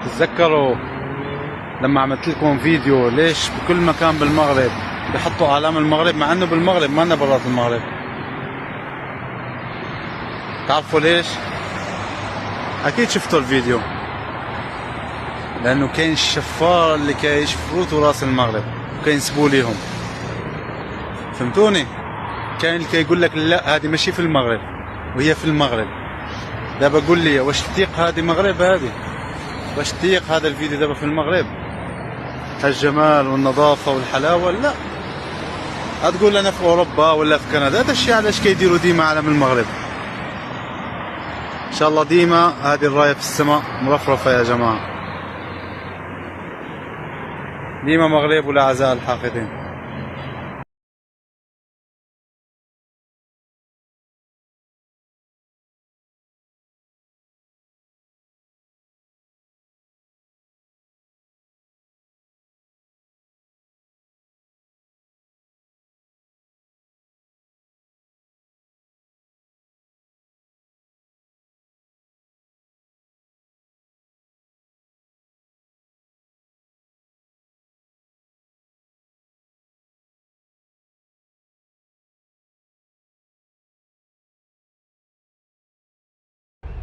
تتذكروا لما عملت لكم فيديو ليش بكل مكان بالمغرب بحطوا اعلام المغرب مع انه بالمغرب ما أنا برات المغرب؟ تعرفوا ليش؟ اكيد شفتوا الفيديو، لانه كاين الشفار اللي كان يشفروا تراث المغرب وكان ينسبوا ليهم، فهمتوني؟ كاين اللي يقول لك لا هذه ماشي في المغرب وهي في المغرب. دابا قول لي واش تطيق هذه مغرب؟ هذه واش تطيق هذا الفيديو دابا في المغرب؟ هالجمال والنظافه والحلاوه؟ لا، هتقول انا في اوروبا ولا في كندا. هذا الشيء علاش كيديروا ديما علم المغرب؟ ان شاء الله ديما هذه الرايه في السماء مرفرفه يا جماعه، ديما مغرب ولا عزاء الحاقدين.